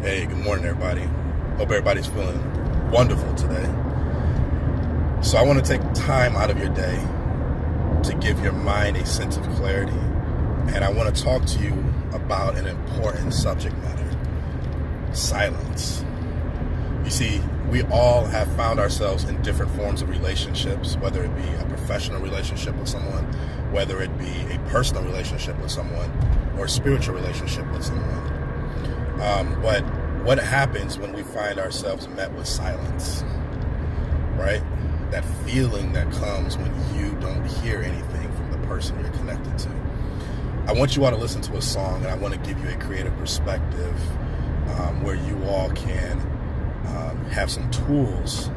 Hey, good morning, everybody. Hope everybody's feeling wonderful today. So I want to take time out of your day to give your mind a sense of clarity. And I want to talk to you about an important subject matter: silence. You see, we all have found ourselves in different forms of relationships, whether it be a professional relationship with someone, whether it be a personal relationship with someone, or a spiritual relationship with someone. But what happens when we find ourselves met with silence, right? That feeling that comes when you don't hear anything from the person you're connected to. I want you all to listen to a song, and I want to give you a creative perspective where you all can have some tools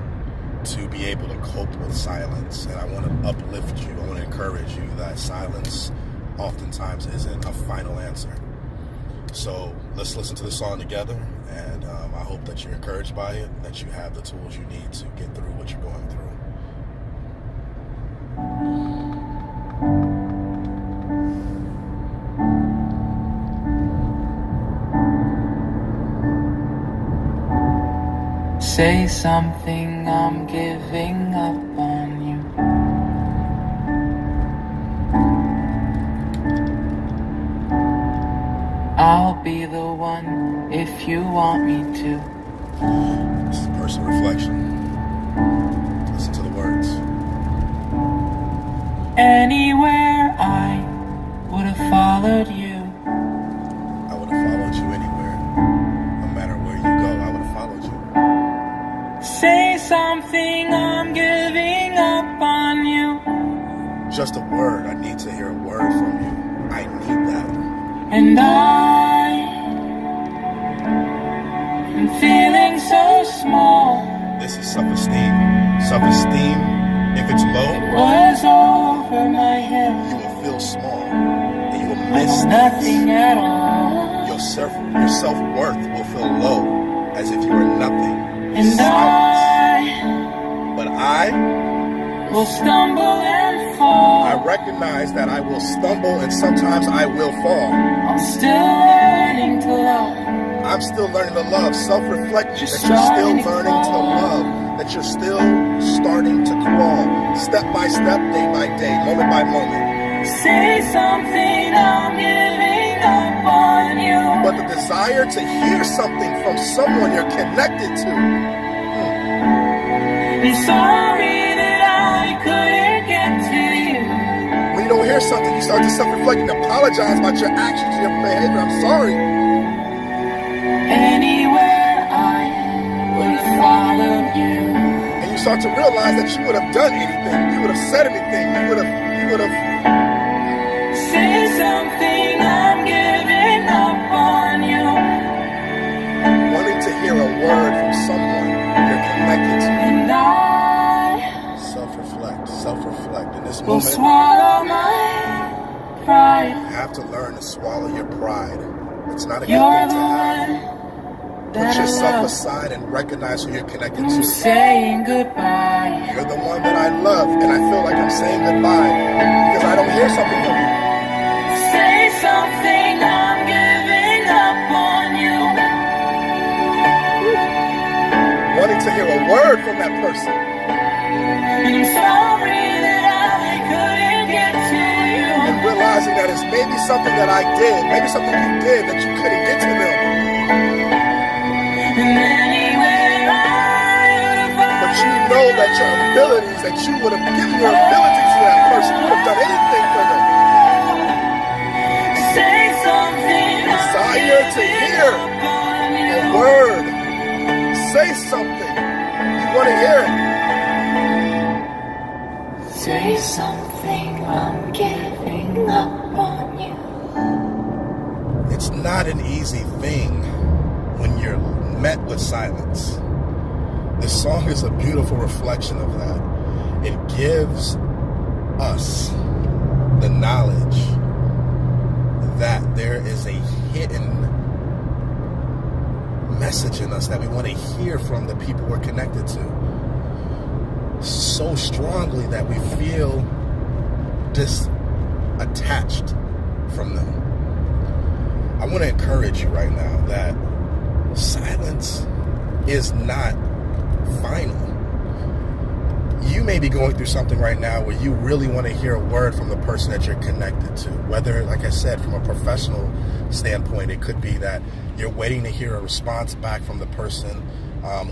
to be able to cope with silence. And I want to uplift you. I want to encourage you that silence oftentimes isn't a final answer. So let's listen to the song together, and I hope that you're encouraged by it, that you have the tools you need to get through what you're going through. Say something, I'm giving up on you. I'll be the one if you want me to. This is personal reflection. Listen to the words. Anywhere I would have followed you. I would have followed you anywhere. No matter where you go, I would have followed you. Say something, I'm giving up on you. Just a word. I need to hear a word from you. I need that. And I am feeling so small. This is self-esteem. Self-esteem, if it's low, It was over my head. you will feel small. And you will miss Nothing things. at all. Your self-worth will feel low, as if you were nothing. And But I will stumble and fall. I recognize that I will stumble and sometimes I will fall. I'm still learning to love. I'm still learning to love. Self-reflect that you're Just still starting to learning to crawl. love. That you're still starting to crawl. Step by step, day by day, moment by moment. Say something, I'm giving up on you. But the desire to hear something from someone you're connected to. I'm sorry that I couldn't get to you. When you don't hear something, you start to self-reflect and apologize about your actions and your behavior. I'm sorry. Anywhere I would have followed you. And you start to realize that you would have done anything. You would have said anything. You would have Say something, I'm giving up on you. wanting to hear a word from someone you're connected to. And I Self-reflect. In this will moment, swallow my pride. you have to learn to swallow your pride. It's not a good You're thing the to have. one Put that I yourself love. aside and recognize who you're connected I'm to. saying goodbye. You're the one that I love, and I feel like I'm saying goodbye because I don't hear something from you. Say something, I'm giving up on you. Wanting to hear a word from that person. And I'm sorry that I couldn't get to you. And realizing that it's maybe something that I did, maybe something you did that you couldn't get to them. And anywhere I would have But you know that your abilities, that you would have given your abilities to that person, you would have done anything for them. say something, Desire to hear a word. Say something. You want to hear it. Say something, I'm giving up on you. It's not an easy thing when you're met with silence. This song is a beautiful reflection of that. It gives us the knowledge that there is a hidden message in us that we want to hear from the people we're connected to so strongly that we feel disattached from them. I want to encourage you right now that silence is not final. You may be going through something right now where you really want to hear a word from the person that you're connected to. Whether, like I said, from a professional standpoint, it could be that you're waiting to hear a response back from the person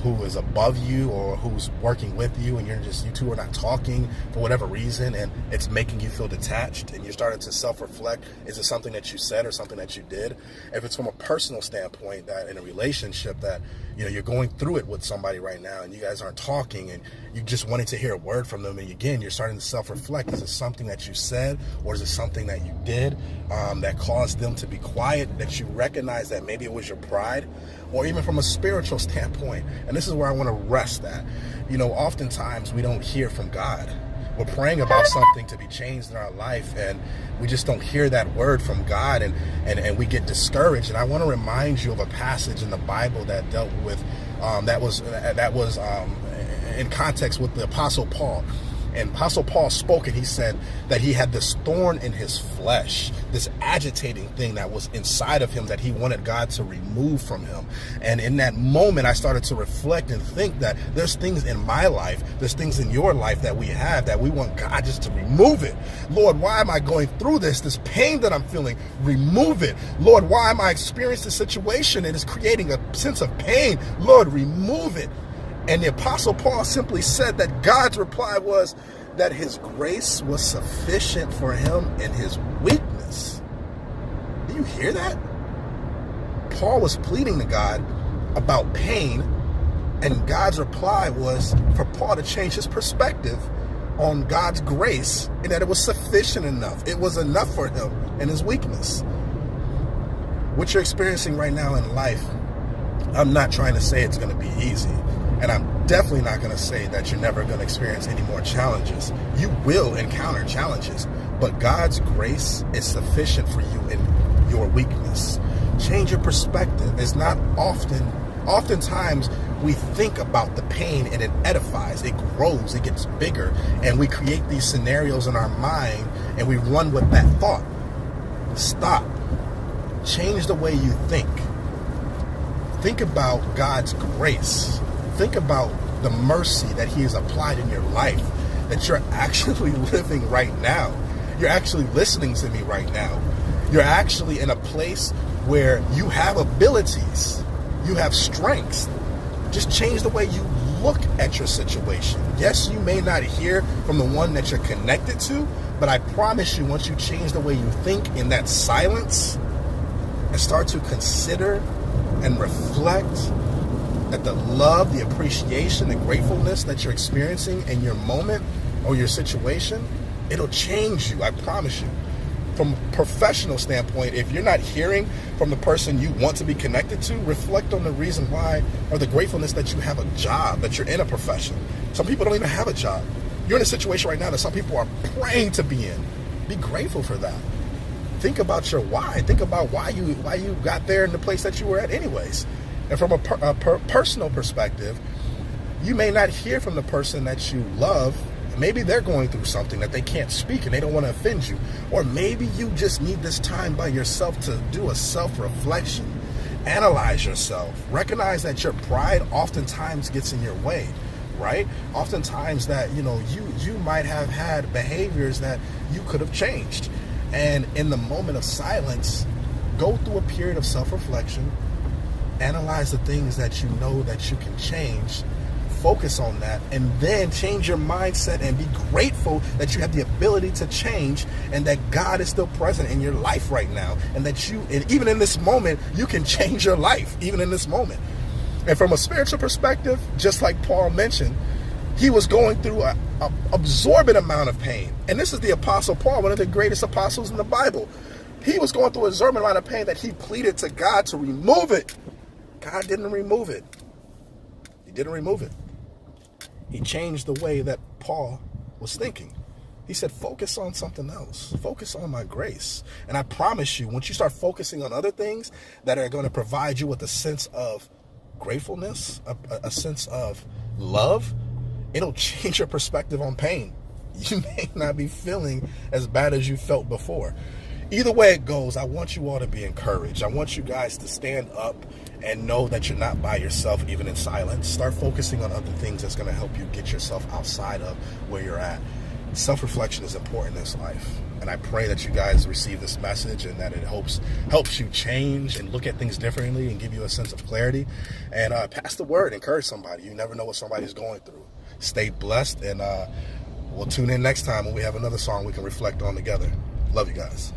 who is above you or who's working with you, and you two are not talking for whatever reason, and it's making you feel detached, and you're starting to self-reflect. Is it something that you said or something that you did? If it's from a personal standpoint, that in a relationship that you're going through it with somebody right now, and you guys aren't talking, and you just wanted to hear a word from them, and again, you're starting to self-reflect. Is it something that you said, or is it something that you did that caused them to be quiet, that you recognize that maybe it was your pride? Or even from a spiritual standpoint, and this is where I want to rest at. Oftentimes we don't hear from God. We're praying about something to be changed in our life, and we just don't hear that word from God, and we get discouraged. And I want to remind you of a passage in the Bible that dealt with that was in context with the Apostle Paul. And Apostle Paul spoke, and he said that he had this thorn in his flesh, this agitating thing that was inside of him that he wanted God to remove from him. And in that moment, I started to reflect and think that there's things in my life, there's things in your life that we have that we want God just to remove it. Lord, why am I going through this? This pain that I'm feeling, remove it. Lord, why am I experiencing this situation and it's creating a sense of pain? Lord, remove it. And the Apostle Paul simply said that God's reply was that his grace was sufficient for him in his weakness. Do you hear that? Paul was pleading to God about pain, and God's reply was for Paul to change his perspective on God's grace, and that it was sufficient enough. It was enough for him in his weakness. What you're experiencing right now in life, I'm not trying to say it's going to be easy. And I'm definitely not going to say that you're never going to experience any more challenges. You will encounter challenges, but God's grace is sufficient for you in your weakness. Change your perspective. It's not oftentimes we think about the pain and it edifies, it grows, it gets bigger, and we create these scenarios in our mind and we run with that thought. Stop. Change the way you think. Think about God's grace. Think about the mercy that he has applied in your life, that you're actually living right now. You're actually listening to me right now. You're actually in a place where you have abilities. You have strengths. Just change the way you look at your situation. Yes, you may not hear from the one that you're connected to, but I promise you, once you change the way you think in that silence and start to consider and reflect that the love, the appreciation, the gratefulness that you're experiencing in your moment or your situation, it'll change you, I promise you. From a professional standpoint, if you're not hearing from the person you want to be connected to, reflect on the reason why, or the gratefulness that you have a job, that you're in a profession. Some people don't even have a job. You're in a situation right now that some people are praying to be in. Be grateful for that. Think about your why. Think about why you got there in the place that you were at anyways. And from a personal perspective, you may not hear from the person that you love. Maybe they're going through something that they can't speak and they don't want to offend you. Or maybe you just need this time by yourself to do a self-reflection. Analyze yourself. Recognize that your pride oftentimes gets in your way, right? Oftentimes that, you might have had behaviors that you could have changed. And in the moment of silence, go through a period of self-reflection. Analyze the things that you know that you can change, focus on that, and then change your mindset and be grateful that you have the ability to change and that God is still present in your life right now, and that and even in this moment, you can change your life, even in this moment. And from a spiritual perspective, just like Paul mentioned, he was going through an absorbent amount of pain. And this is the Apostle Paul, one of the greatest apostles in the Bible. He was going through an absorbent amount of pain that he pleaded to God to remove it. God didn't remove it. He didn't remove it. He changed the way that Paul was thinking. He said, focus on something else. Focus on my grace. And I promise you, once you start focusing on other things that are going to provide you with a sense of gratefulness, a sense of love, it'll change your perspective on pain. You may not be feeling as bad as you felt before. Either way it goes, I want you all to be encouraged. I want you guys to stand up and know that you're not by yourself, even in silence. Start focusing on other things that's going to help you get yourself outside of where you're at. Self-reflection is important in this life. And I pray that you guys receive this message and that it helps you change and look at things differently and give you a sense of clarity. And pass the word, encourage somebody. You never know what somebody's going through. Stay blessed, and we'll tune in next time when we have another song we can reflect on together. Love you guys.